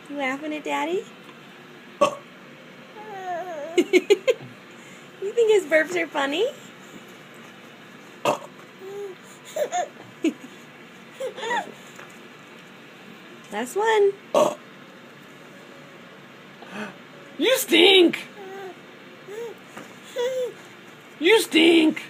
You laughing at Daddy? You think his burps are funny? Last one. You stink! You stink!